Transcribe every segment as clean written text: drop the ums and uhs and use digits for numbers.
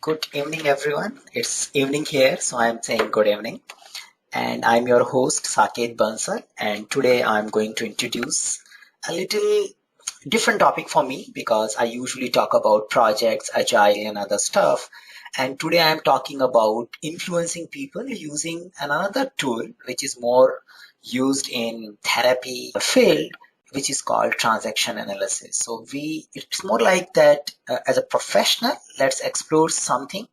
Good evening, everyone. It's evening here, so I'm saying good evening. And I'm your host, Saket Bansal. And today I'm going to introduce a little different topic for me because I usually talk about projects, agile, and other stuff. And today I'm talking about influencing people using another tool which is more used in therapy field, which is called transaction analysis. So it's more like that as a professional, let's explore something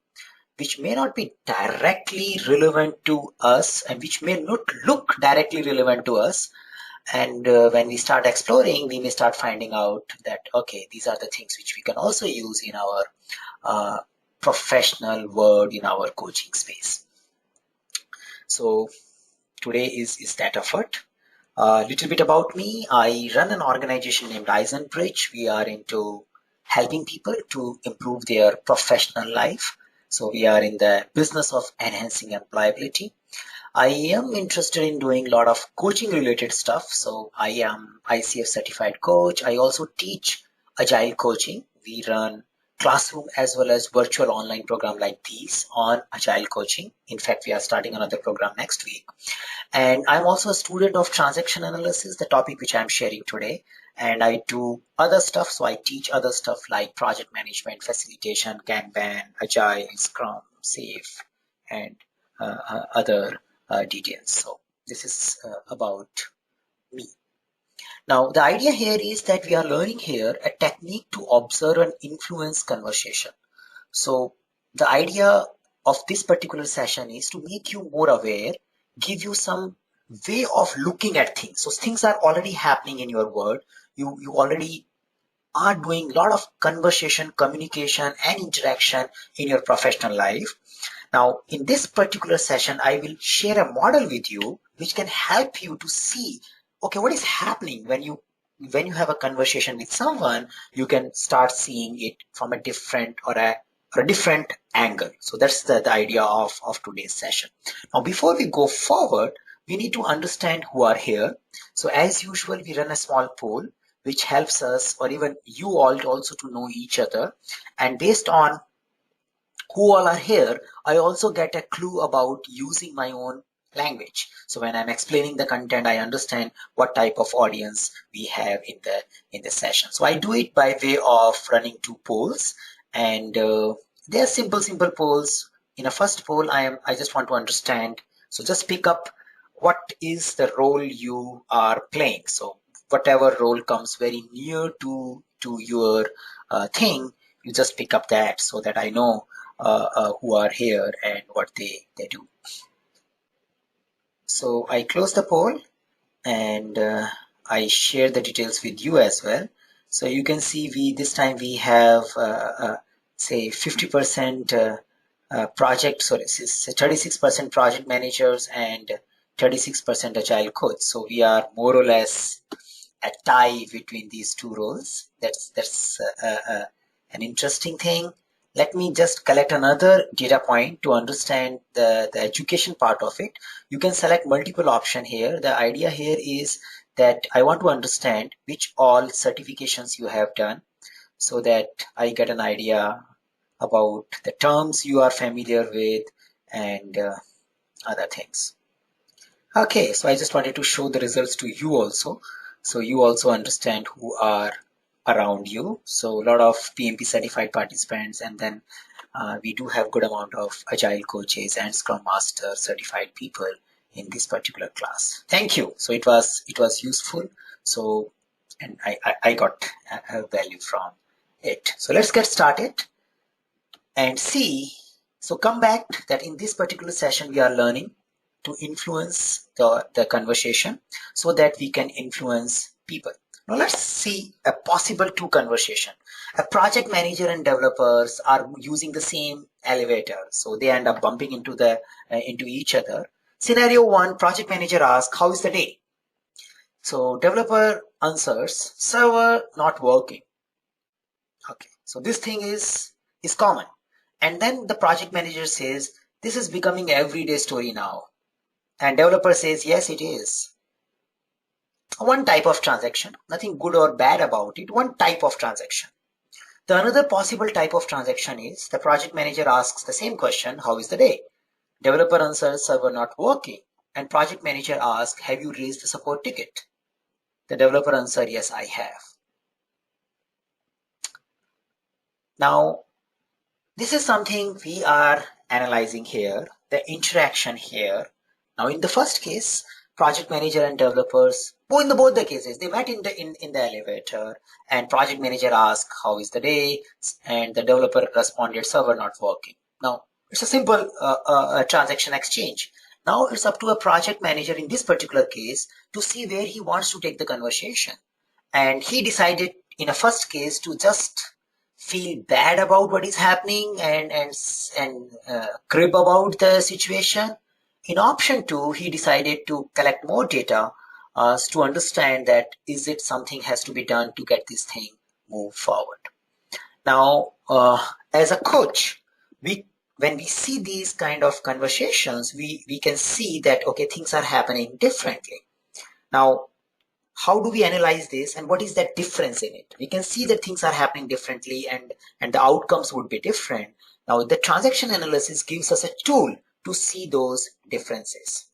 which may not be directly relevant to us and which may not look directly relevant to us. And when we start exploring, we may start finding out that, okay, these are the things which we can also use in our uh, professional world, in our coaching space. So today is that effort. A little bit about me. I run an organization named Bridge. We are into helping people to improve their professional life. So we are in the business of enhancing employability. I am interested in doing a lot of coaching related stuff. So I am ICF certified coach. I also teach agile coaching. We run classroom as well as virtual online program like these on agile coaching. In fact, we are starting another program next week. And I'm also a student of transaction analysis, the topic which I'm sharing today. And I do other stuff. So I teach other stuff like project management, facilitation, Kanban, Agile, Scrum, Safe, and other details. So this is about me. Now, the idea here is that we are learning here a technique to observe and influence conversation. So the idea of this particular session is to make you more aware, give you some way of looking at things. So things are already happening in your world. You already are doing a lot of conversation, communication, and interaction in your professional life. Now, in this particular session, I will share a model with you which can help you to see, okay, what is happening when you have a conversation with someone. You can start seeing it from a different or a different angle. So that's the idea of today's session. Now, before we go forward, we need to understand who are here. So as usual, we run a small poll which helps us or even you all also to know each other. And based on who all are here, I also get a clue about using my own language. So when I'm explaining the content, I understand what type of audience we have in the session. So I do it by way of running two polls, and they're simple polls. In a first poll, I just want to understand. So just pick up what is the role you are playing. So whatever role comes very near to your thing, you just pick up that so that I know who are here and what they do. So I close the poll and I share the details with you as well. So you can see this time we have say 50% project, sorry, 36% project managers and 36% agile coach. So we are more or less a tie between these two roles. That's an interesting thing. Let me just collect another data point to understand the education part of it. You can select multiple option here. The idea here is that I want to understand which all certifications you have done so that I get an idea about the terms you are familiar with and other things. Okay, so I just wanted to show the results to you also, so you also understand who are around you. So a lot of PMP certified participants, and then we do have good amount of agile coaches and scrum master certified people in this particular class. Thank you. So it was useful. So and I got a value from it. So let's get started and see. So come back that in this particular session we are learning to influence the conversation so that we can influence people. Now let's see a possible two conversation. A project manager and developers are using the same elevator, so they end up bumping into each other. Scenario one, project manager asks, "How is the day?" So developer answers, "Server not working." Okay, so this thing is common. And then the project manager says, "This is becoming an everyday story now." And developer says, "Yes, it is." One type of transaction, nothing good or bad about it, one type of transaction. The another possible type of transaction is the project manager asks the same question, how is the day? Developer answers, server not working. And project manager asks, have you raised the support ticket? The developer answered, yes, I have. Now, this is something we are analyzing here, the interaction here. Now, in the first case, project manager and developers, in both the cases, they met in the elevator, and project manager asked, how is the day? And the developer responded, server not working. Now, it's a simple transaction exchange. Now, it's up to a project manager in this particular case to see where he wants to take the conversation. And he decided in a first case to just feel bad about what is happening and crib about the situation. In option 2, he decided to collect more data to understand that is it something has to be done to get this thing move forward. Now, as a coach, when we see these kind of conversations, we can see that, okay, things are happening differently. Now, how do we analyze this and what is that difference in it? We can see that things are happening differently and the outcomes would be different. Now, the transaction analysis gives us a tool to see those differences.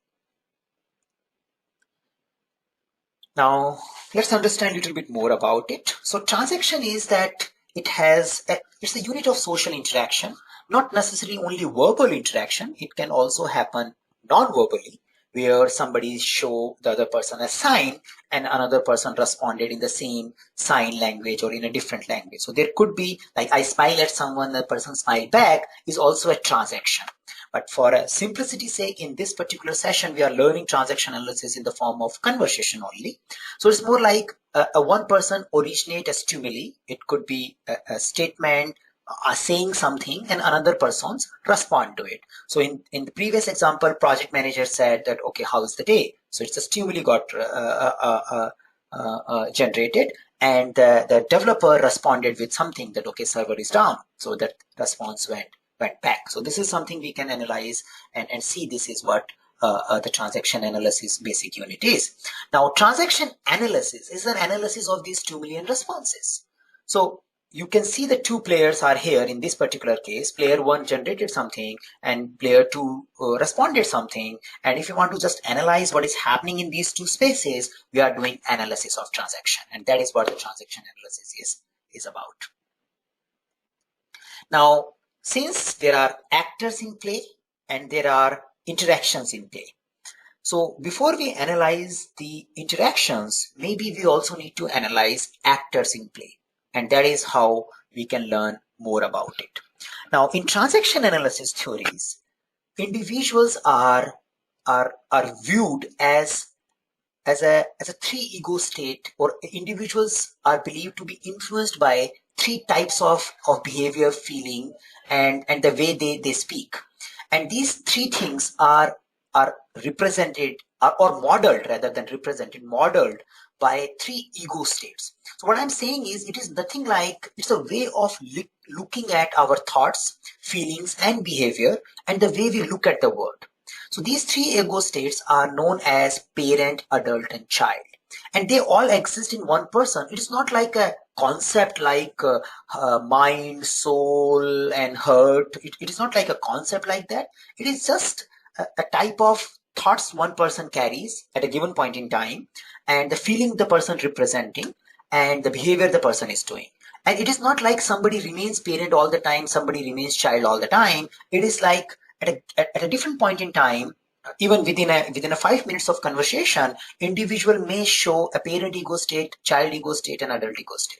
Now, let's understand a little bit more about it. So transaction is that it's a unit of social interaction, not necessarily only verbal interaction. It can also happen non-verbally, where somebody show the other person a sign and another person responded in the same sign language or in a different language. So there could be like I smile at someone, the person smile back is also a transaction. But for a simplicity's sake, in this particular session, we are learning transaction analysis in the form of conversation only. So it's more like a one person originate a stimuli. It could be a statement, saying something, and another person's respond to it. So in the previous example, project manager said that, okay, how is the day? So it's a stimuli got generated, and the developer responded with something that, okay, server is down. So that response went back. So this is something we can analyze and see this is what the transaction analysis basic unit is. Now, transaction analysis is an analysis of these 2 million responses. So you can see the two players are here in this particular case. Player 1 generated something and player 2 responded something. And if you want to just analyze what is happening in these two spaces, we are doing analysis of transaction. And that is what the transaction analysis is about. Now, since there are actors in play and there are interactions in play, so before we analyze the interactions, maybe we also need to analyze actors in play, and that is how we can learn more about it. Now, in transaction analysis theories, individuals are viewed as a three ego state, or individuals are believed to be influenced by three types of behavior, feeling, and the way they speak. And these three things are represented or modeled, rather than represented, modeled by three ego states. So what I'm saying is, it is nothing like, it's a way of looking at our thoughts, feelings, and behavior, and the way we look at the world. So these three ego states are known as parent, adult, and child. And they all exist in one person. It is not like a concept like mind, soul, and hurt. It is not like a concept like that. It is just a type of thoughts one person carries at a given point in time, and the feeling the person representing, and the behavior the person is doing. And it is not like somebody remains parent all the time, somebody remains child all the time. It is like at a different point in time, even within a 5 minutes of conversation, individual may show a parent ego state, child ego state, and adult ego state.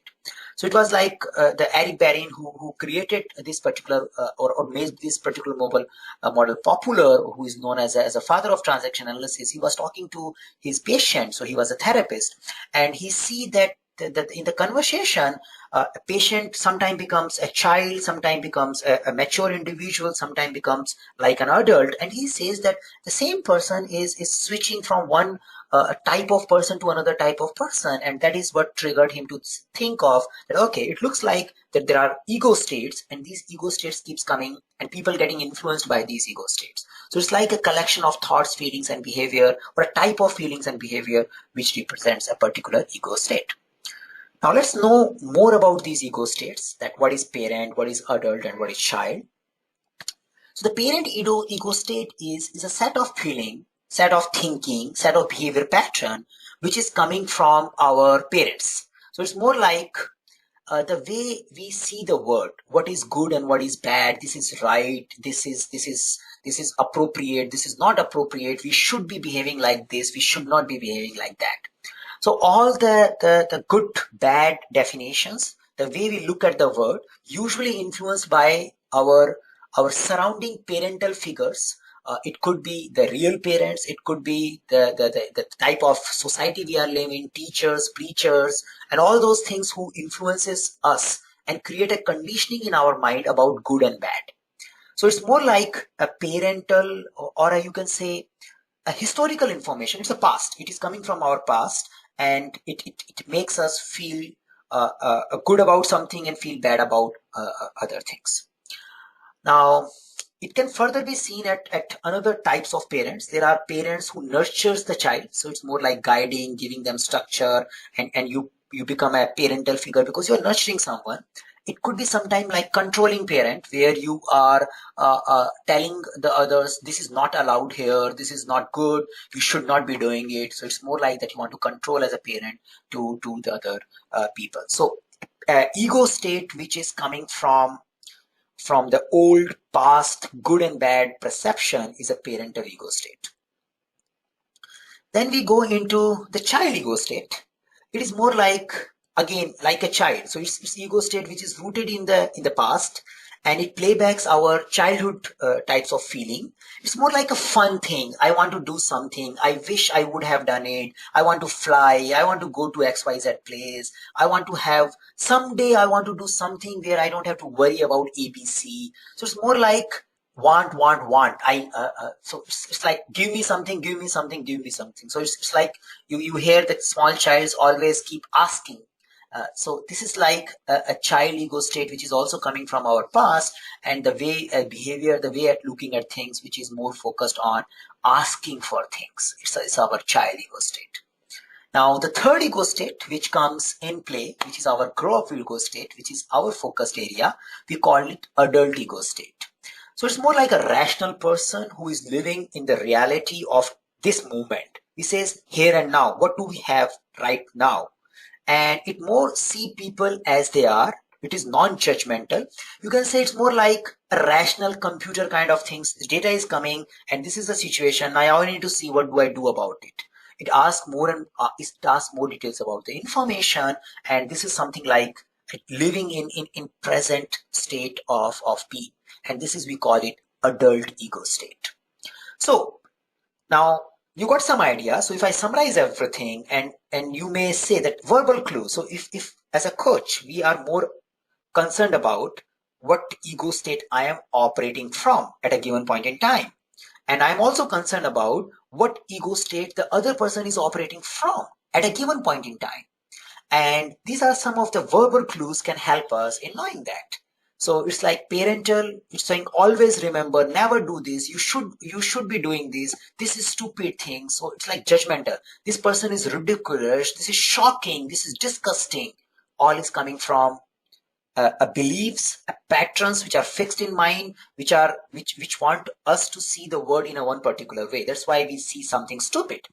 So it was like the Eric Barron who created this particular or made this particular model popular, who is known as a father of transaction analysis. He was talking to his patient, so he was a therapist, and he see that in the conversation, a patient sometimes becomes a child, sometimes becomes a mature individual, sometimes becomes like an adult. And he says that the same person is switching from one type of person to another type of person. And that is what triggered him to think of that, okay, it looks like that there are ego states, and these ego states keeps coming and people getting influenced by these ego states. So it's like a collection of thoughts, feelings, and behavior, or a type of feelings and behavior which represents a particular ego state. Now let's know more about these ego states, that what is parent, what is adult, and what is child. So the parent ego state is a set of feeling, set of thinking, set of behavior pattern, which is coming from our parents. So it's more like the way we see the world, what is good and what is bad, this is right, this is appropriate, this is not appropriate, we should be behaving like this, we should not be behaving like that. So all the good bad definitions, the way we look at the world, usually influenced by our surrounding parental figures. It could be the real parents, it could be the type of society we are living, teachers, preachers, and all those things who influences us and create a conditioning in our mind about good and bad. So it's more like a parental, or you can say a historical information. It's a past. It is coming from our past, and it makes us feel good about something and feel bad about other things. Now, it can further be seen at another types of parents. There are parents who nurtures the child. So it's more like guiding, giving them structure, and you become a parental figure because you're nurturing someone. It could be sometime like controlling parent, where you are telling the others, this is not allowed here, this is not good, you should not be doing it. So it's more like that you want to control as a parent to the other people. So ego state, which is coming from the old past good and bad perception, is a parental ego state. Then we go into the child ego state. It is more like, again, like a child. So it's ego state which is rooted in the past, and it playbacks our childhood types of feeling. It's more like a fun thing. I want to do something. I wish I would have done it. I want to fly. I want to go to XYZ place. I want to have someday. I want to do something where I don't have to worry about ABC. So it's more like want. So it's like give me something, give me something, give me something. So it's like you hear that small childs always keep asking. So this is like a child ego state, which is also coming from our past, and the way behavior, the way at looking at things, which is more focused on asking for things. It's our child ego state. Now, the third ego state, which comes in play, which is our grow up ego state, which is our focused area, we call it adult ego state. So it's more like a rational person who is living in the reality of this moment. He says here and now, what do we have right now? And it more see people as they are. It is non-judgmental. You can say it's more like a rational computer kind of things. The data is coming and this is the situation. I only need to see what do I do about it. It asks more and it asks more details about the information, and this is something like living in present state of being, and this is we call it adult ego state. So now you got some idea. So if I summarize everything, and you may say that verbal clue. So if as a coach we are more concerned about what ego state I am operating from at a given point in time, and I'm also concerned about what ego state the other person is operating from at a given point in time. And these are some of the verbal clues can help us in knowing that. So it's like parental, it's saying always remember, never do this, you should be doing this, this is stupid thing. So it's like judgmental. This person is ridiculous, this is shocking, this is disgusting. All is coming from beliefs, patterns which are fixed in mind, which want us to see the world in a one particular way. That's why we see something stupid.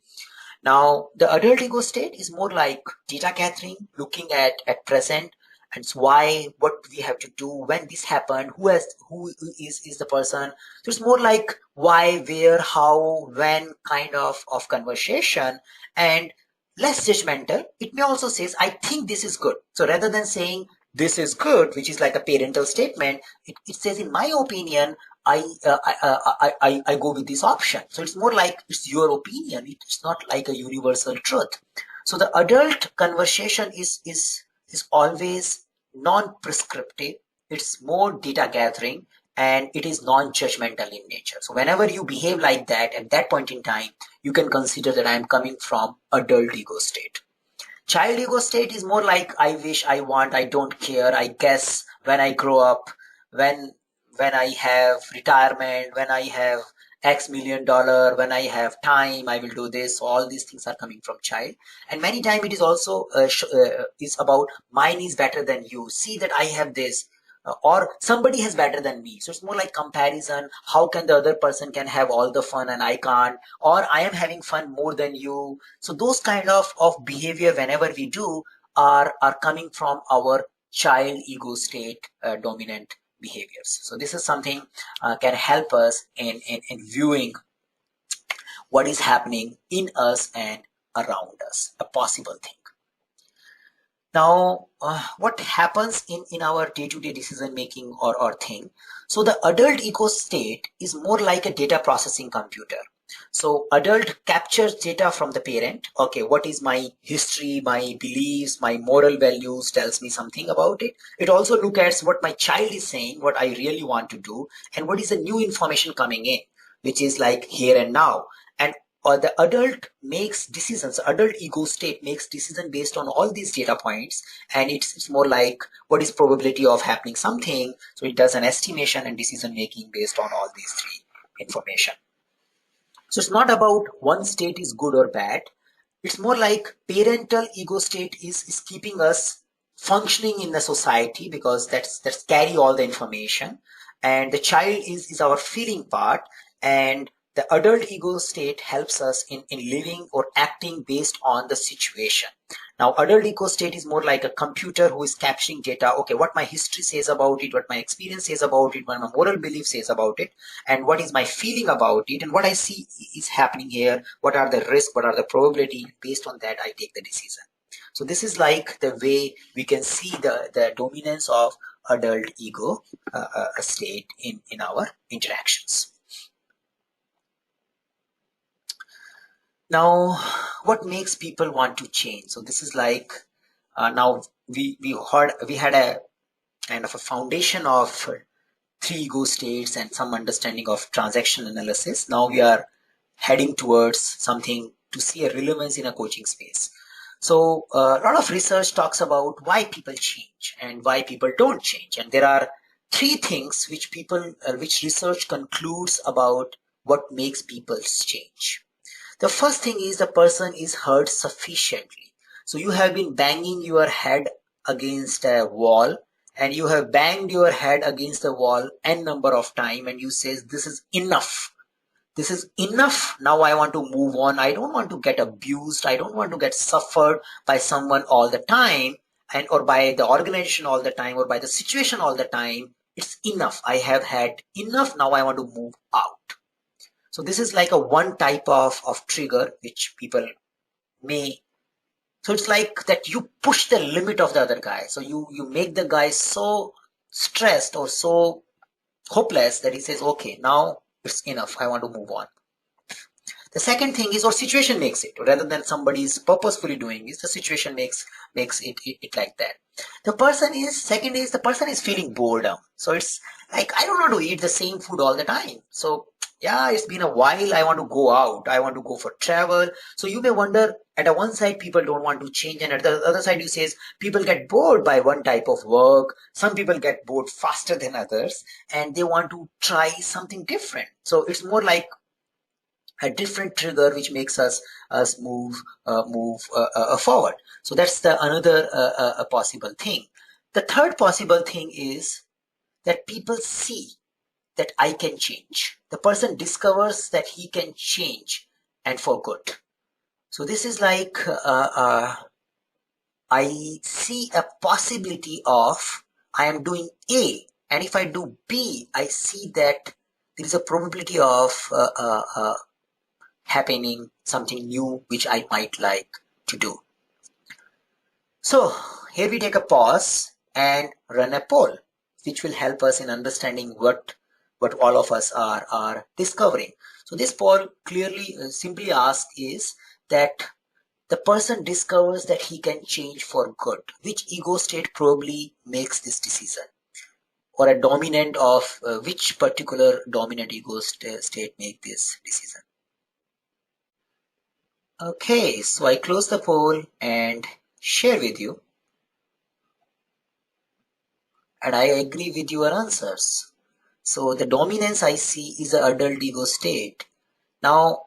Now, the adult ego state is more like data gathering, looking at present, and it's why, what we have to do, when this happened, who is the person. So it's more like why, where, how, when kind of conversation, and less judgmental. It may also says, I think this is good. So rather than saying this is good, which is like a parental statement, it says, in my opinion, I go with this option. So it's more like it's your opinion. It's not like a universal truth. So the adult conversation is always non-prescriptive. It's more data gathering, and it is non-judgmental in nature. So whenever you behave like that at that point in time, you can consider that I am coming from adult ego state. Child ego state is more like I wish, I want, I don't care, I guess, when I grow up, when when I have retirement, when I have X million dollar, when I have time, I will do this. So all these things are coming from child. And many times it is also is about mine is better than you. See that I have this. Or somebody has better than me. So it's more like comparison. How can the other person can have all the fun and I can't? Or I am having fun more than you. So those kind of behavior whenever we do are coming from our child ego state dominant behaviors. So this is something can help us in viewing what is happening in us and around us, a possible thing. Now, what happens in our day-to-day decision making or thing? So the adult ego state is more like a data processing computer. So adult captures data from the parent. Okay, what is my history, my beliefs, my moral values tells me something about it. It also looks at what my child is saying, what I really want to do, and what is the new information coming in, which is like here and now. And or the adult makes decisions, adult ego state makes decision based on all these data points, and it's more like what is probability of happening something. So it does an estimation and decision making based on all these three information. So it's not about one state is good or bad. It's more like parental ego state is keeping us functioning in the society because that's carry all the information. And the child is our feeling part. And the adult ego state helps us in living or acting based on the situation. Now, adult ego state is more like a computer who is capturing data. Okay, what my history says about it, what my experience says about it, what my moral belief says about it, and what is my feeling about it, and what I see is happening here, what are the risks, what are the probability. Based on that, I take the decision. So this is like the way we can see the dominance of adult ego state in our interactions. Now, what makes people want to change? So this is like now we had a kind of a foundation of three ego states and some understanding of transactional analysis. Now we are heading towards something to see a relevance in a coaching space. So a lot of research talks about why people change and why people don't change, and there are three things which research concludes about what makes people change. The first thing is the person is heard sufficiently. So you have been banging your head against a wall, and you have banged your head against the wall n number of time, and you says this is enough. This is enough. Now I want to move on. I don't want to get abused. I don't want to get suffered by someone all the time, and or by the organization all the time, or by the situation all the time. It's enough. I have had enough. Now I want to move out. So this is like a one type of trigger which people may. So it's like that you push the limit of the other guy. So you make the guy so stressed or so hopeless that he says, okay, now it's enough. I want to move on. The second thing is, or situation makes it, rather than somebody is purposefully doing it, the situation makes it like that. The person is feeling boredom. So it's like, I don't want to eat the same food all the time. So yeah, it's been a while. I want to go out. I want to go for travel. So you may wonder, at a one side, people don't want to change, and at the other side, you says people get bored by one type of work. Some people get bored faster than others, and they want to try something different. So it's more like a different trigger which makes us move forward. So that's the another possible thing. The third possible thing is that people see that I can change. The person discovers that he can change, and for good. So this is like I see a possibility of I am doing A, and if I do B, I see that there is a probability of happening something new which I might like to do. So here we take a pause and run a poll, which will help us in understanding what all of us are discovering. So this poll clearly simply asks is that the person discovers that he can change for good. Which ego state probably makes this decision? Or a dominant of which particular dominant ego state make this decision? Okay, so I close the poll and share with you. And I agree with your answers. So the dominance I see is an adult ego state. Now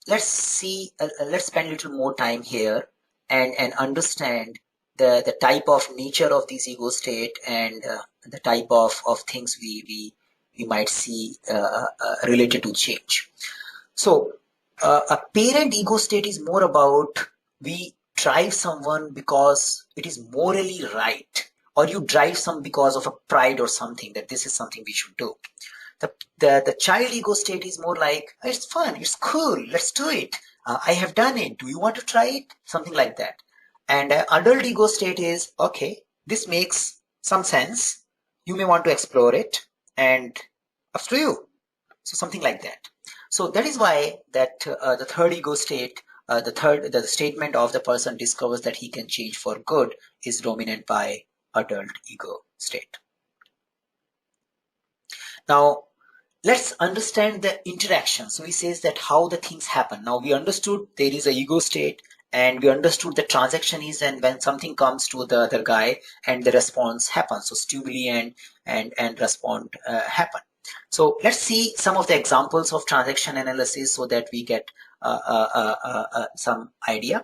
let's spend a little more time here and understand the type of nature of this ego state and the type of things we might see related to change. So a parent ego state is more about we drive someone because it is morally right, or you drive some because of a pride or something that this is something we should do. The child ego state is more like it's fun, it's cool, let's do it. I have done it. Do you want to try it? Something like that. And adult ego state is okay. This makes some sense. You may want to explore it, and up to you. So something like that. So that is why that the third ego state, the statement of the person discovers that he can change for good is dominant by adult ego state. Now let's understand the interaction. So he says that how the things happen. Now we understood there is a ego state, and we understood the transaction is and when something comes to the other guy and the response happens. So stimuli and respond happen. So let's see some of the examples of transaction analysis so that we get some idea.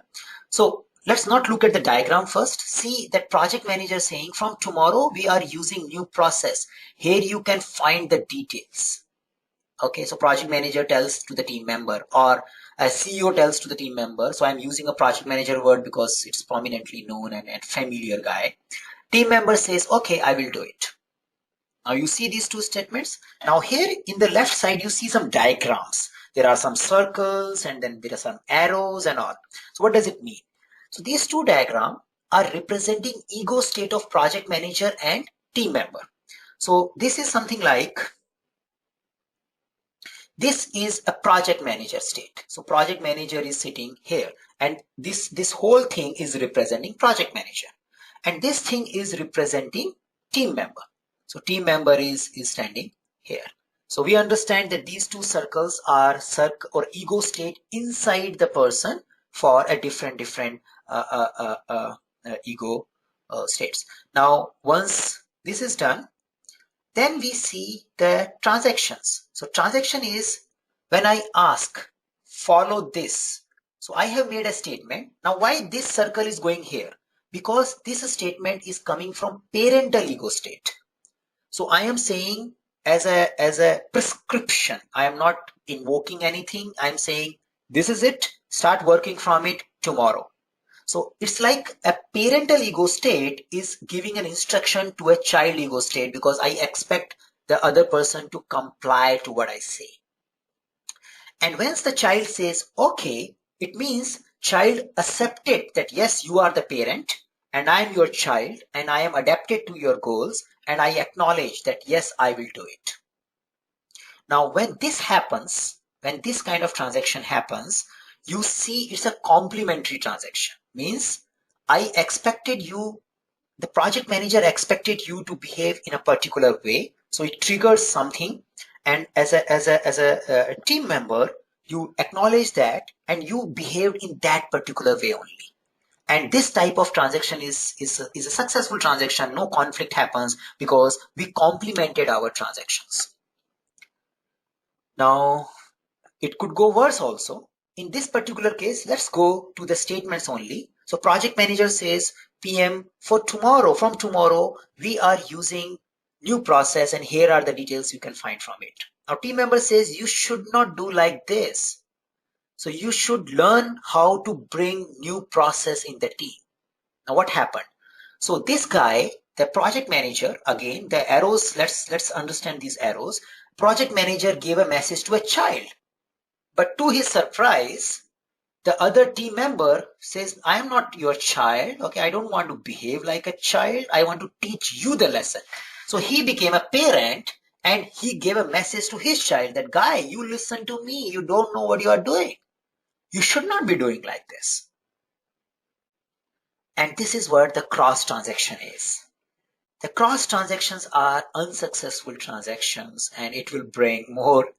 So let's not look at the diagram first. See that project manager saying from tomorrow we are using new process. Here you can find the details. Okay, so project manager tells to the team member, or a CEO tells to the team member. So I'm using a project manager word because it's prominently known and familiar guy. Team member says, okay, I will do it. Now you see these two statements. Now here in the left side, you see some diagrams. There are some circles and then there are some arrows and all. So what does it mean? So these two diagrams are representing ego state of project manager and team member. So this is something like, this is a project manager state. So project manager is sitting here, and this whole thing is representing project manager, and this thing is representing team member. So team member is standing here. So we understand that these two circles are or ego state inside the person for a different ego states. Now once this is done, then we see the transactions. So transaction is when I ask, follow this. So I have made a statement. Now why this circle is going here? Because this statement is coming from parental ego state. So I am saying as a prescription. I am not invoking anything. I'm saying this is it. Start working from it tomorrow. So it's like a parental ego state is giving an instruction to a child ego state because I expect the other person to comply to what I say. And once the child says, okay, it means child accepted that yes, you are the parent and I am your child and I am adapted to your goals and I acknowledge that yes, I will do it. Now, when this happens, when this kind of transaction happens, you see it's a complementary transaction. Means I expected you, the project manager expected you to behave in a particular way. So it triggers something. And as a team member, you acknowledge that and you behaved in that particular way only. And this type of transaction is a successful transaction. No conflict happens because we complemented our transactions. Now, it could go worse also. In this particular case, let's go to the statements only. So project manager says, PM, for tomorrow, from tomorrow, we are using new process and here are the details you can find from it. Now team member says, you should not do like this. So you should learn how to bring new process in the team. Now what happened? So this guy, the project manager, again, the arrows, let's understand these arrows. Project manager gave a message to a child. But to his surprise, the other team member says, I am not your child. Okay, I don't want to behave like a child. I want to teach you the lesson. So he became a parent and he gave a message to his child that, guy, you listen to me. You don't know what you are doing. You should not be doing like this. And this is what the cross transaction is. The cross transactions are unsuccessful transactions and it will bring more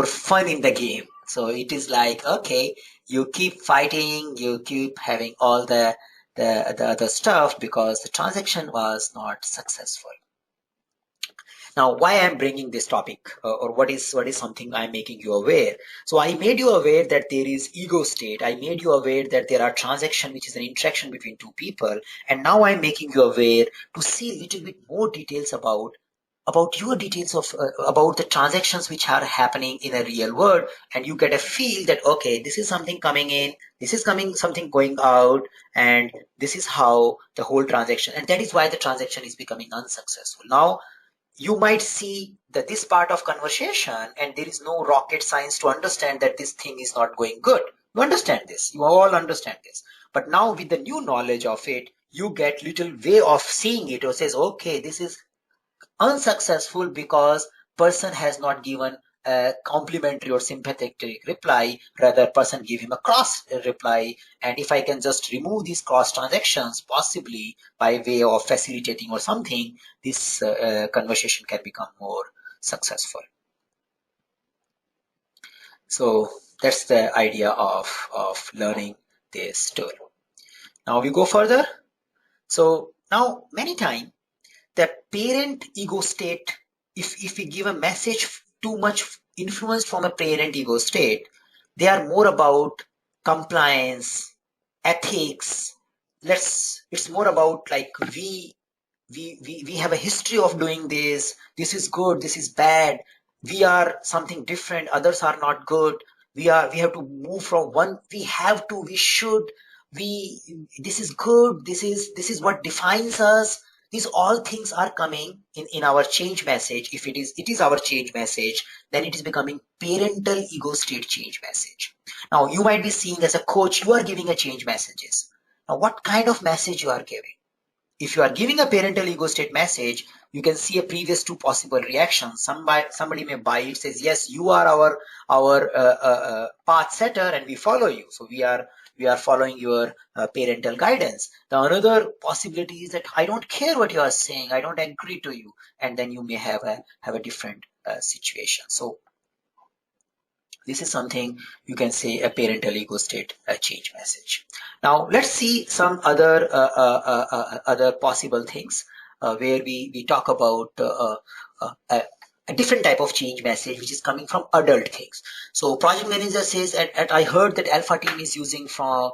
fun in the game. So it is like, okay, you keep fighting, you keep having all the other stuff because the transaction was not successful. Now, why I'm bringing this topic, or what is something I'm making you aware? So I made you aware that there is ego state. I made you aware that there are transaction, which is an interaction between two people. And now I'm making you aware to see a little bit more details about your details of about the transactions which are happening in a real world, and you get a feel that okay, this is something coming in, this is coming something going out, and this is how the whole transaction, and that is why the transaction is becoming unsuccessful. Now you might see that this part of conversation, and there is no rocket science to understand that this thing is not going good. You understand this, you all understand this, but now with the new knowledge of it, you get little way of seeing it, or says okay, this is unsuccessful because person has not given a complimentary or sympathetic reply, rather person give him a cross reply. And if I can just remove these cross transactions, possibly by way of facilitating or something, this conversation can become more successful. So that's the idea of learning this tool. Now we go further. So now many times the parent ego state, if we give a message too much influenced from a parent ego state, they are more about compliance, ethics. It's more about like we have a history of doing this is good, this is bad, we are something different, others are not good, we have to move from one, we have to, we should, we this is good, this is what defines us. These all things are coming in our change message. If it is our change message, then it is becoming parental ego state change message. Now you might be seeing as a coach, you are giving a change messages. Now what kind of message you are giving? If you are giving a parental ego state message, you can see a previous two possible reactions. Somebody may buy it, says yes, you are our path setter and we follow you, so we are following your parental guidance. The another possibility is that I don't care what you are saying, I don't agree to you, and then you may have a different situation. So this is something you can say a parental ego state change message. Now let's see some other possible things where we talk about a different type of change message which is coming from adult things. So project manager says, I heard that Alpha team is using for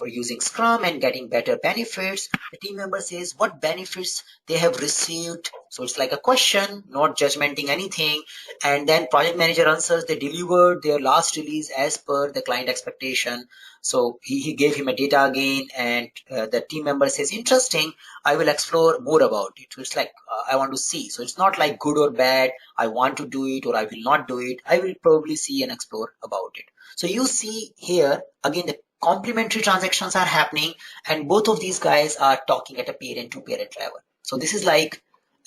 using Scrum and getting better benefits. The team member says what benefits they have received. So it's like a question, not judgmenting anything. And then project manager answers they delivered their last release as per the client expectation. So he gave him a data again, and the team member says interesting, I will explore more about it. So it's like I want to see. So it's not like good or bad, I want to do it or I will not do it, I will probably see and explore about it. So you see here again the complementary transactions are happening, and both of these guys are talking at a parent to parent level. So this is like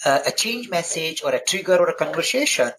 a change message or a trigger or a conversation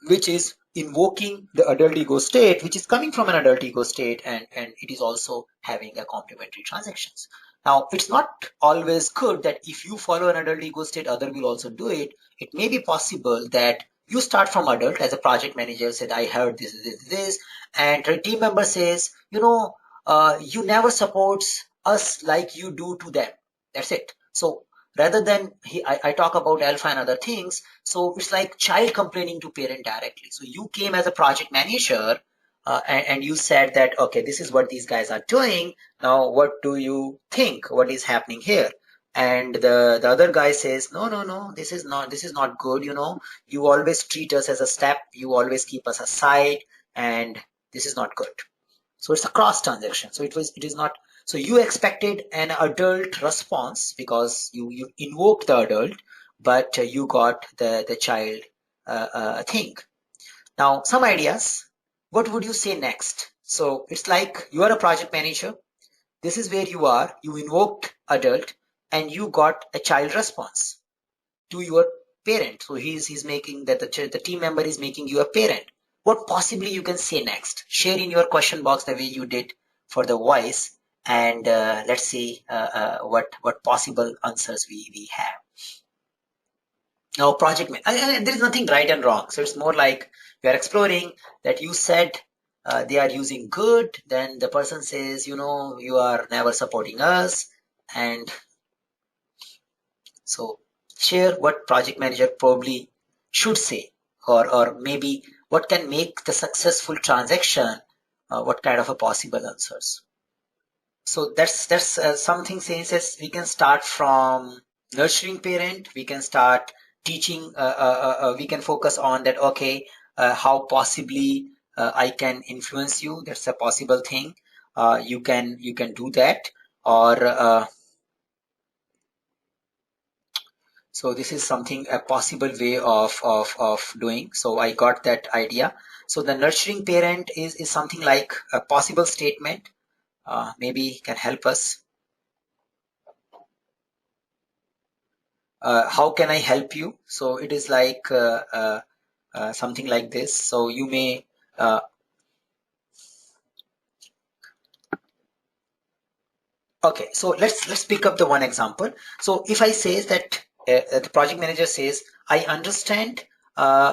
which is invoking the adult ego state, which is coming from an adult ego state, and it is also having a complementary transactions. Now, it's not always good that if you follow an adult ego state, other will also do it. It may be possible that you start from adult as a project manager, said, I heard this, and a team member says, you never supports us like you do to them. That's it. So rather than I talk about alpha and other things, so it's like child complaining to parent directly. So you came as a project manager and you said that okay, this is what these guys are doing, now what do you think, what is happening here? And the other guy says no, this is not good, you always treat us as a step, you always keep us aside, and this is not good. So it's a cross transaction. So it is not. So you expected an adult response because you invoked the adult, but you got the child thing. Now some ideas. What would you say next? So it's like you are a project manager. This is where you are. You invoked adult, and you got a child response to your parent. So he's making that the team member is making you a parent. What possibly you can say next? Share in your question box the way you did for the voice, and let's see what possible answers we have. Now project there is nothing right and wrong. So it's more like we are exploring that you said they are using good, then the person says, you are never supporting us, and so share what project manager probably should say, or maybe what can make the successful transaction, what kind of a possible answers. So that's something says as we can start from nurturing parent, we can start teaching, we can focus on that, okay, how possibly I can influence you. That's a possible thing. You can do that, or so this is something a possible way of doing. So I got that idea. So the nurturing parent is something like a possible statement, maybe can help us. How can I help you? So it is like something like this. So you may okay. So let's pick up the one example. So if I say that the project manager says, I understand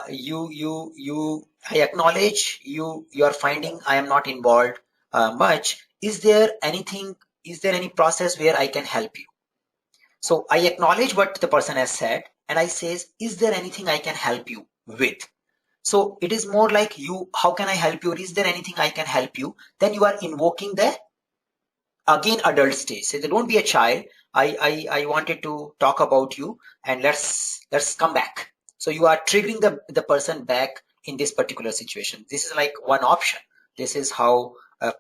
you. I acknowledge you are finding I am not involved much. Is there anything? Is there any process where I can help you? So I acknowledge what the person has said, and I says, is there anything I can help you with? So it is more like you, how can I help you? Or is there anything I can help you? Then you are invoking the again adult stage. So don't be a child. I wanted to talk about you, and let's come back. So you are triggering the person back in this particular situation. This is like one option. This is how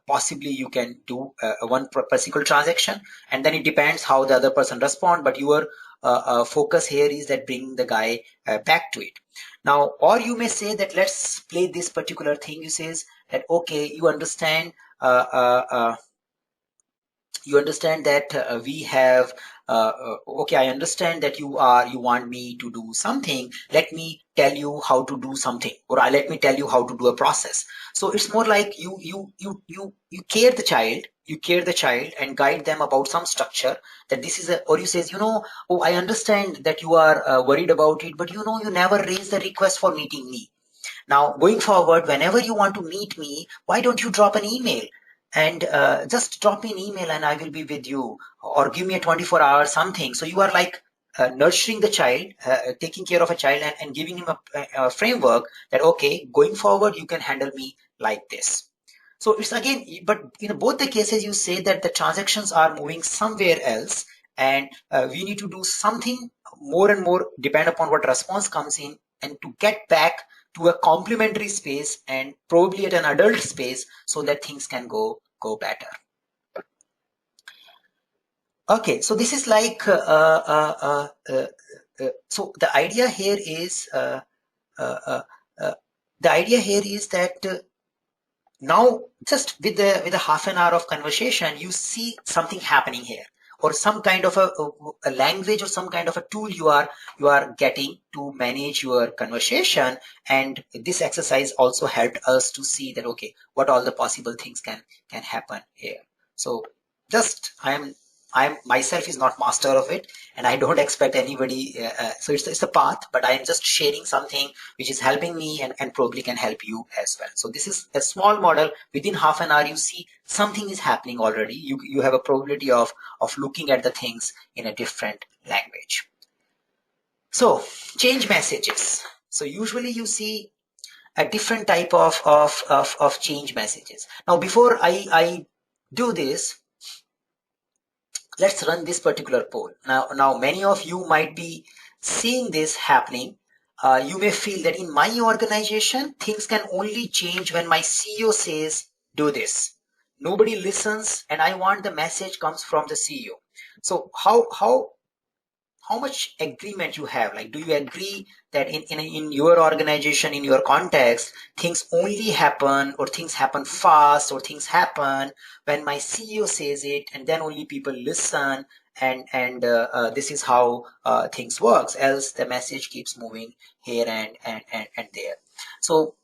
possibly you can do one particular transaction, and then it depends how the other person respond. But your focus here is that bringing the guy back to it. Now, or you may say that let's play this particular thing. You says that okay, you understand that we have okay, I understand that you want me to do something. Let me tell you how to do something, or let me tell you how to do a process. So it's more like you care the child, and guide them about some structure, that this is a, or you says, oh, I understand that you are worried about it, but you never raise the request for meeting me. Now, going forward, whenever you want to meet me, why don't you drop an email? And just drop me an email and I will be with you, or give me a 24-hour something. So you are like nurturing the child, taking care of a child, and giving him a framework that, okay, going forward, you can handle me like this. So it's again, but in both the cases, you say that the transactions are moving somewhere else, and we need to do something more and more, depend upon what response comes in, and to get back to a complementary space, and probably at an adult space, so that things can go better. Okay, so this is like so the idea here is uh, uh, that now just with a half an hour of conversation, you see something happening here, or some kind of a language, or some kind of a tool you are getting to manage your conversation. And this exercise also helped us to see that, okay, what all the possible things can happen here. So just I'm myself is not master of it, and I don't expect anybody. So it's a path, but I am just sharing something which is helping me, and probably can help you as well. So this is a small model. Within half an hour, you see something is happening already. You have a probability of looking at the things in a different language. So change messages. So usually you see a different type of change messages. Now, before I do this, let's run this particular poll. Now many of you might be seeing this happening. You may feel that in my organization, things can only change when my CEO says, do this. Nobody listens, and I want the message comes from the CEO. So how much agreement you have? Like, do you agree that in your organization, in your context, things only happen, or things happen fast, or things happen when my CEO says it, and then only people listen, and this is how things works, else the message keeps moving here and there. So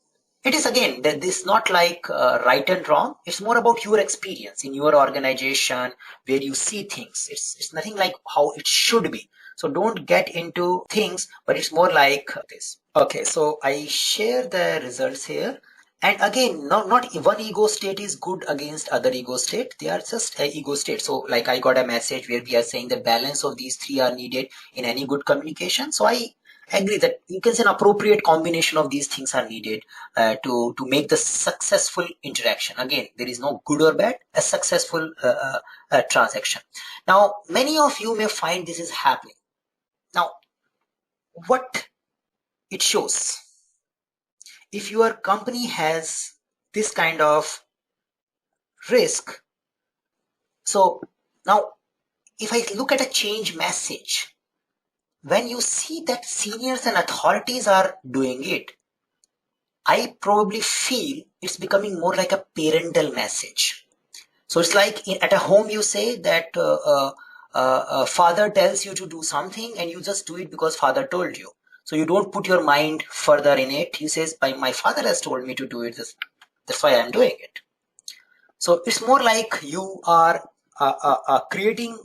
it is again that this not like right and wrong. It's more about your experience in your organization, where you see things. It's nothing like how it should be. So don't get into things, but it's more like this. Okay, so I share the results here, And again, not one ego state is good against other ego state. They are just a ego state. So like I got a message where we are saying the balance of these three are needed in any good communication. So I agree that you can say an appropriate combination of these things are needed to make the successful interaction. Again, there is no good or bad, a successful transaction. Now, many of you may find this is happening. Now, what it shows, if your company has this kind of risk. So now, if I look at a change message, when you see that seniors and authorities are doing it, I probably feel it's becoming more like a parental message. So it's like at a home, you say that father tells you to do something and you just do it because father told you. So you don't put your mind further in it. He says, my father has told me to do it. That's why I'm doing it. So it's more like you are creating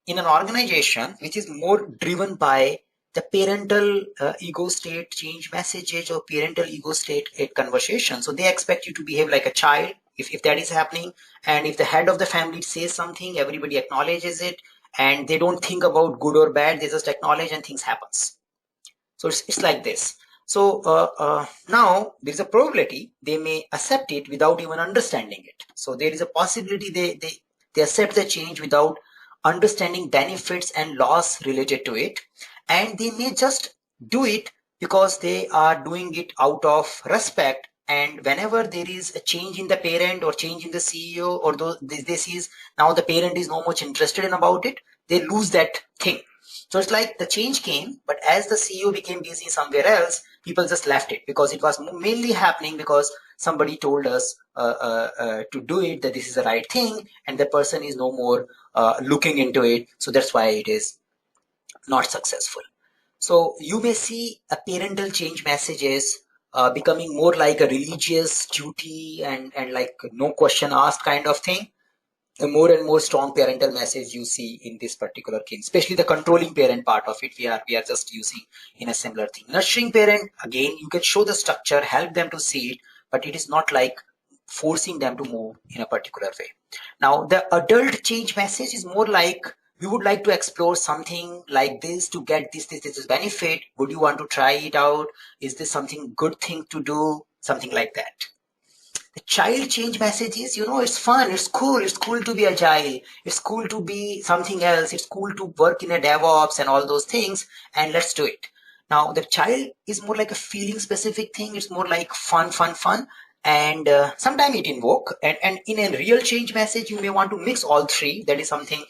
in an organization which is more driven by the parental ego state change messages or parental ego state conversation. So they expect you to behave like a child if that is happening. And if the head of the family says something, everybody acknowledges it and they don't think about good or bad. They just acknowledge and things happens. So it's like this. So now there is a probability they may accept it without even understanding it. So there is a possibility they accept the change without understanding benefits and loss related to it. And they may just do it because they are doing it out of respect. And whenever there is a change in the parent or change in the CEO or this is now the parent is not much interested in about it, they lose that thing. So it's like the change came, but as the CEO became busy somewhere else, people just left it because it was mainly happening because somebody told us to do it, that this is the right thing, and the person is no more looking into it. So that's why it is not successful. So you may see a parental change messages becoming more like a religious duty and like no question asked kind of thing. The more and more strong parental message you see in this particular case, especially the controlling parent part of it, we are just using in a similar thing. Nurturing parent, again, you can show the structure, help them to see it, but it is not like forcing them to move in a particular way. Now, the adult change message is more like we would like to explore something like this to get this benefit. Would you want to try it out? Is this something good thing to do? Something like that. The child change messages, it's fun, it's cool to be agile, it's cool to be something else, it's cool to work in a DevOps and all those things, and let's do it. Now, the child is more like a feeling specific thing, it's more like fun, and sometimes it invoke, and in a real change message, you may want to mix all three. That is something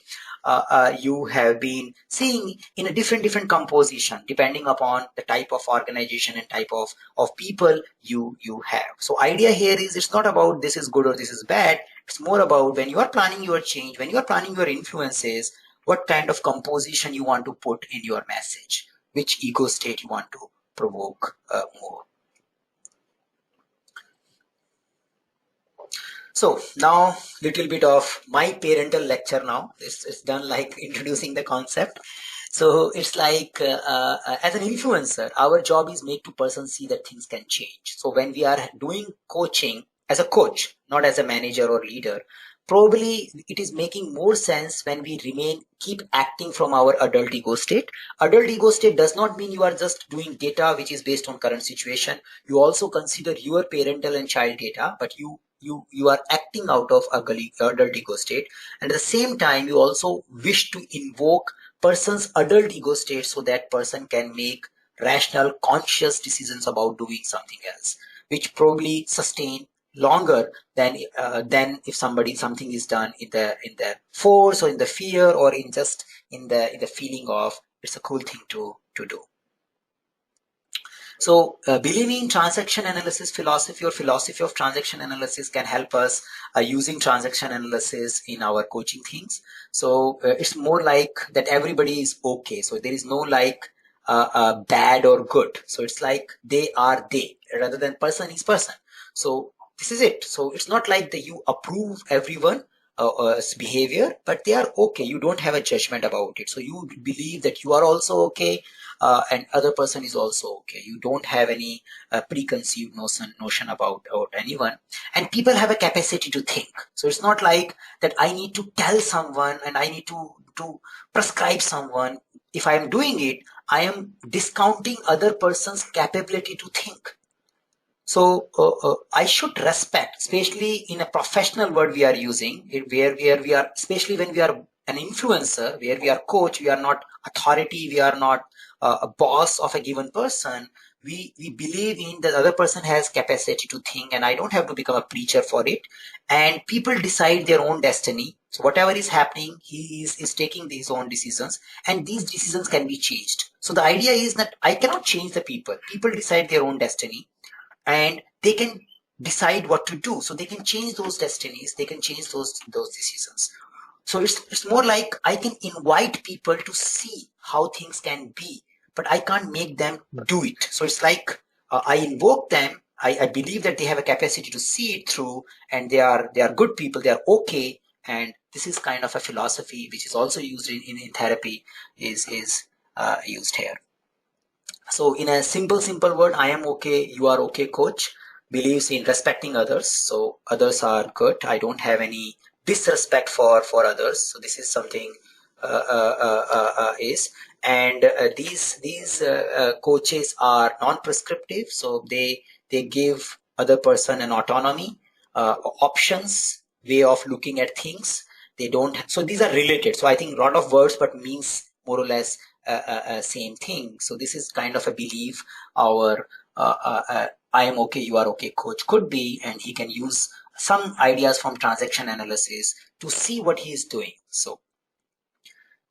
you have been seeing in a different composition depending upon the type of organization and type of people you have. So idea here is it's not about this is good or this is bad. It's more about when you are planning your change, when you are planning your influences, what kind of composition you want to put in your message, which ego state you want to provoke more. So now little bit of my parental lecture now. It's done like introducing the concept. So it's like as an influencer, our job is make two persons see that things can change. So when we are doing coaching as a coach, not as a manager or leader, probably it is making more sense when we keep acting from our adult ego state. Adult ego state does not mean you are just doing data which is based on current situation. You also consider your parental and child data, but you are acting out of adult ego state, and at the same time you also wish to invoke person's adult ego state so that person can make rational conscious decisions about doing something else, which probably sustain longer than if something is done in the force or in the fear or in just in the feeling of it's a cool thing to do. So believing transaction analysis philosophy or philosophy of transaction analysis can help us using transaction analysis in our coaching things. So it's more like that everybody is okay. So there is no like bad or good. So it's like they are they rather than person is person. So this is it. So it's not like that you approve everyone behavior, but they are okay. You don't have a judgment about it. So you believe that you are also okay. and other person is also okay. You don't have any preconceived notion about anyone, and people have a capacity to think. So it's not like that I need to tell someone and I need to prescribe someone. If I am doing it, I am discounting other person's capability to think. So I should respect, especially in a professional word we are using, where we are, especially when we are an influencer, where we are coach, we are not authority, we are not a boss of a given person. We believe in the other person has capacity to think, and I don't have to become a preacher for it. And people decide their own destiny. So whatever is happening, he is taking his own decisions, and these decisions can be changed. So the idea is that I cannot change the people. People decide their own destiny, and they can decide what to do. So they can change those destinies, they can change those decisions. So it's more like I can invite people to see how things can be, but I can't make them do it. So it's like I invoke them. I believe that they have a capacity to see it through, and they are good people, they are okay. And this is kind of a philosophy which is also used in therapy, is used here. So in a simple word, I am okay, you are okay coach believes in respecting others. So others are good. I don't have any disrespect for others. So this is something is. And these coaches are non-prescriptive. So they give other person an autonomy, options, way of looking at things. They don't. So these are related. So I think a lot of words, but means more or less same thing. So this is kind of a belief our I am okay, you are okay coach could be, and he can use some ideas from transaction analysis to see what he is doing. So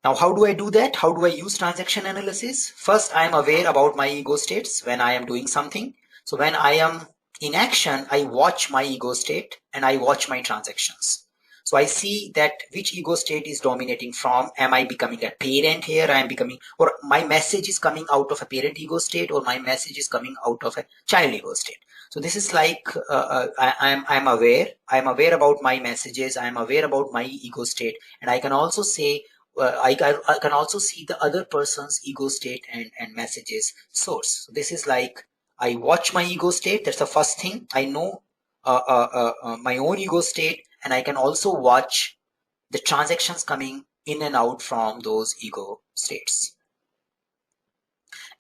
now how do I do that? How do I use transaction analysis? First, I am aware about my ego states when I am doing something. So when I am in action, I watch my ego state and I watch my transactions. So I see that which ego state is dominating from. Am I becoming a parent here? I am becoming, or my message is coming out of a parent ego state, or my message is coming out of a child ego state. So this is like I'm aware. I'm aware about my messages. I'm aware about my ego state, and I can also say I can also see the other person's ego state and messages source. So this is like I watch my ego state. That's the first thing. I know my own ego state, and I can also watch the transactions coming in and out from those ego states.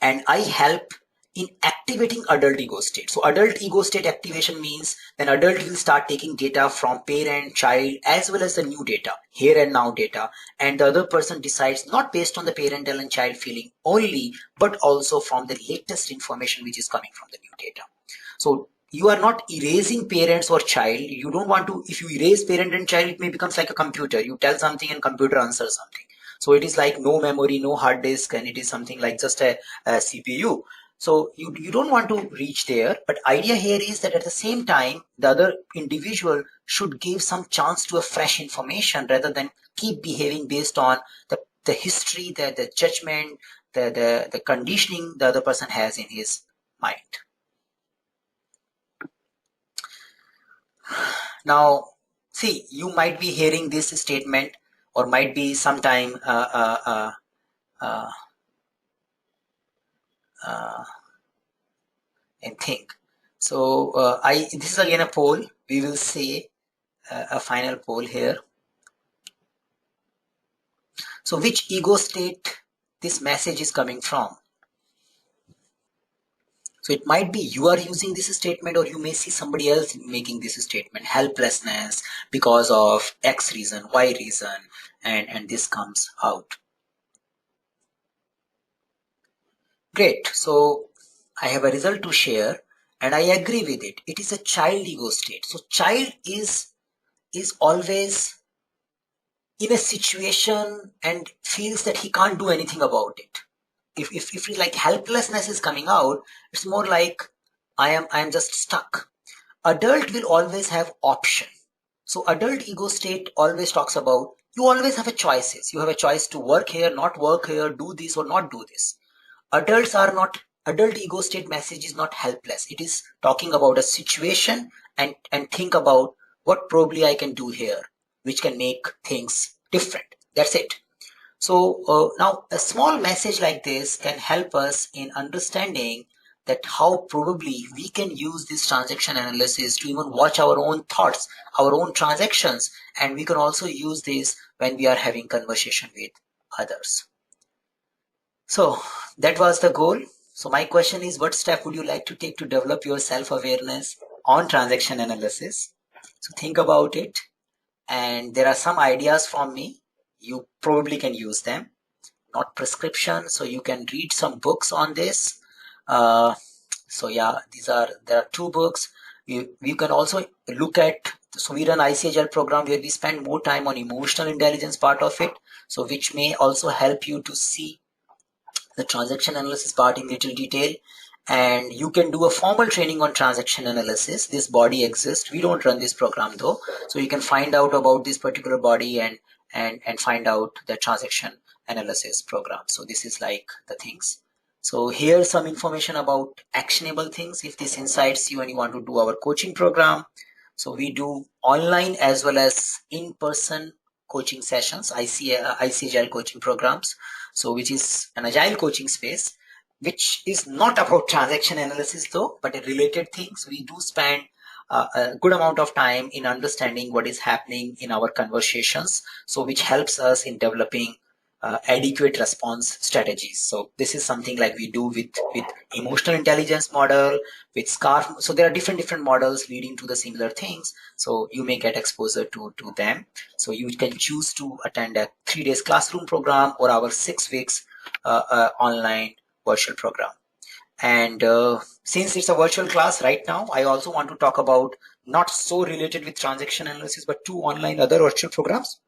And I help in activating adult ego state. So adult ego state activation means then adult will start taking data from parent, child, as well as the new data, here and now data. And the other person decides not based on the parental and child feeling only, but also from the latest information which is coming from the new data. So you are not erasing parents or child. You don't want to, if you erase parent and child, it may becomes like a computer. You tell something and computer answers something. So it is like no memory, no hard disk, and it is something like just a CPU. So you don't want to reach there. But idea here is that at the same time, the other individual should give some chance to a fresh information rather than keep behaving based on the history, the judgment, the conditioning the other person has in his mind. Now, see, you might be hearing this statement, or might be sometime and think. So this is again a poll. We will say a final poll here. So which ego state this message is coming from? So it might be you are using this statement, or you may see somebody else making this statement, helplessness because of X reason, Y reason, and this comes out. Great. So I have a result to share, and I agree with it. It is a child ego state. So child is always in a situation and feels that he can't do anything about it. If like helplessness is coming out, it's more like I am just stuck. Adult will always have option. So adult ego state always talks about you always have a choices. You have a choice to work here, not work here, do this or not do this. Adults are not, adult ego state message is not helpless. It is talking about a situation and think about what probably I can do here, which can make things different. That's it. So now a small message like this can help us in understanding that how probably we can use this transaction analysis to even watch our own thoughts, our own transactions, and we can also use this when we are having conversation with others. So that was the goal. So my question is, what step would you like to take to develop your self-awareness on transaction analysis? So think about it. And there are some ideas from me. You probably can use them, not prescription. So you can read some books on this. So yeah, there are two books. You can also look at, so we run ICAGL program where we spend more time on emotional intelligence part of it. So which may also help you to see the transaction analysis part in little detail. And you can do a formal training on transaction analysis. This body exists. We don't run this program though. So you can find out about this particular body and find out the transaction analysis program. So this is like the things. So here's some information about actionable things. If this incites you and you want to do our coaching program. So we do online as well as in-person coaching sessions, ICAGL coaching programs. So which is an agile coaching space, which is not about transaction analysis though, but a related things. We do spend a good amount of time in understanding what is happening in our conversations. So which helps us in developing adequate response strategies. So this is something like we do with emotional intelligence model, with SCARF. So there are different models leading to the similar things. So you may get exposure to them. So you can choose to attend a 3 days classroom program or our 6 weeks online virtual program. And since it's a virtual class right now, I also want to talk about not so related with transaction analysis, but two online other virtual programs.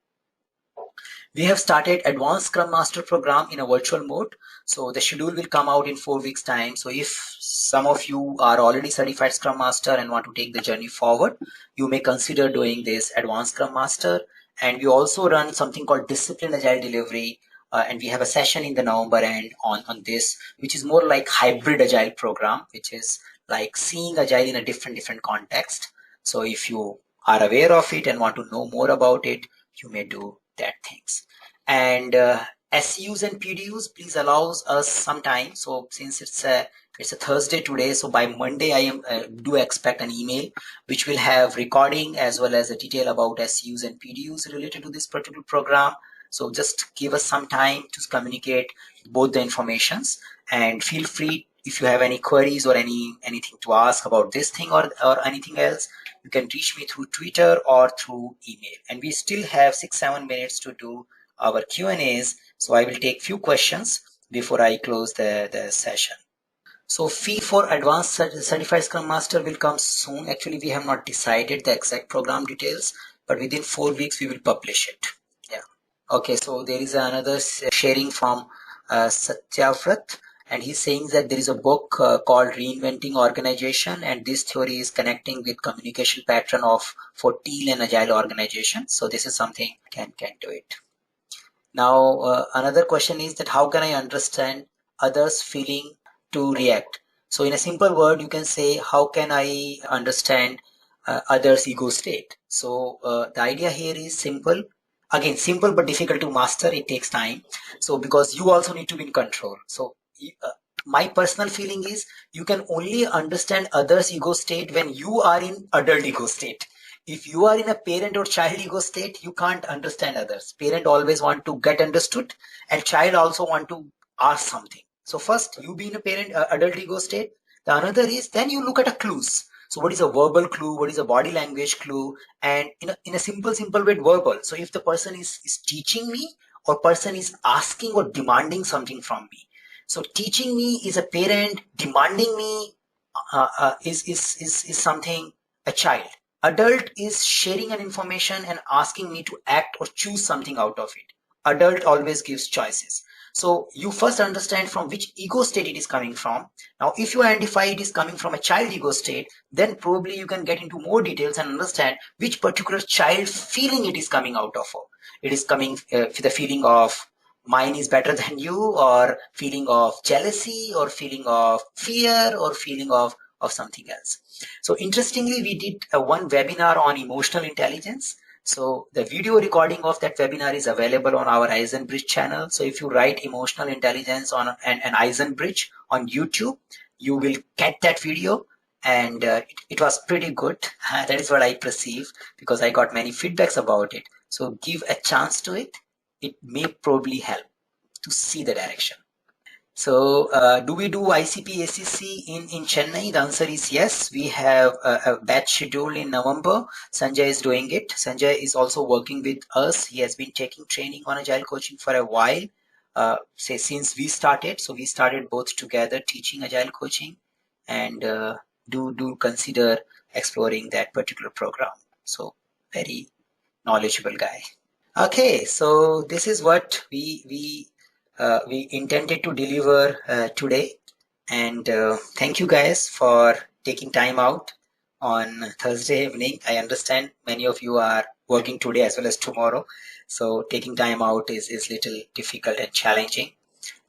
We have started Advanced Scrum Master program in a virtual mode. So the schedule will come out in 4 weeks time. So if some of you are already certified Scrum Master and want to take the journey forward, you may consider doing this Advanced Scrum Master. And we also run something called Discipline Agile Delivery. And we have a session in the November end on this, which is more like hybrid Agile program, which is like seeing Agile in a different context. So if you are aware of it and want to know more about it, you may do that things. And SUs and PDUs, please allows us some time. So since it's a Thursday today, so by Monday I do expect an email which will have recording as well as a detail about SUs and PDUs related to this particular program. So just give us some time to communicate both the informations, and feel free if you have any queries or anything to ask about this thing or anything else. You can reach me through Twitter or through email. And we still have 6-7 minutes to do our Q&As. So I will take few questions before I close the session. So fee for Advanced Certified Scrum Master will come soon. Actually, we have not decided the exact program details, but within 4 weeks we will publish it. Yeah. Okay, so there is another sharing from Satyavrat. And he's saying that there is a book called Reinventing Organization, and this theory is connecting with communication pattern for teal and agile organizations. So this is something can do it. Now another question is that how can I understand others' feeling to react? So in a simple word, you can say how can I understand others' ego state? So the idea here is simple. Again, simple but difficult to master. It takes time. So because you also need to be in control. So my personal feeling is you can only understand others' ego state when you are in adult ego state. If you are in a parent or child ego state, you can't understand others. Parent always want to get understood, and child also want to ask something. So first you be in a parent adult ego state. The another is then you look at a clues. So what is a verbal clue? What is a body language clue? And in a simple way, verbal. So if the person is teaching me, or person is asking or demanding something from me. So teaching me is a parent, demanding me is something a child. Adult is sharing an information and asking me to act or choose something out of it. Adult always gives choices. So you first understand from which ego state it is coming from. Now, if you identify it is coming from a child ego state, then probably you can get into more details and understand which particular child feeling it is coming out of. It is coming with the feeling of mine is better than you, or feeling of jealousy, or feeling of fear, or feeling of something else. So interestingly, we did one webinar on emotional intelligence. So the video recording of that webinar is available on our Eisenbridge channel. So if you write emotional intelligence on an Eisenbridge on YouTube, you will get that video. And it was pretty good. That is what I perceive, because I got many feedbacks about it. So give a chance to it. It may probably help to see the direction. So do we do ICP-ACC in Chennai? The answer is yes. We have a batch scheduled in November. Sanjay is doing it. Sanjay is also working with us. He has been taking training on Agile coaching for a while, say since we started. So we started both together teaching Agile coaching, and do consider exploring that particular program. So very knowledgeable guy. Okay, so this is what we intended to deliver today, and thank you guys for taking time out on Thursday evening. I understand many of you are working today as well as tomorrow, so taking time out is little difficult and challenging.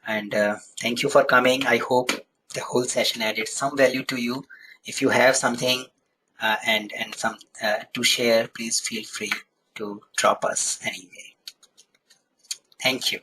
And thank you for coming. I hope the whole session added some value to you. If you have something and some to share, please feel free to drop us an email. Thank you.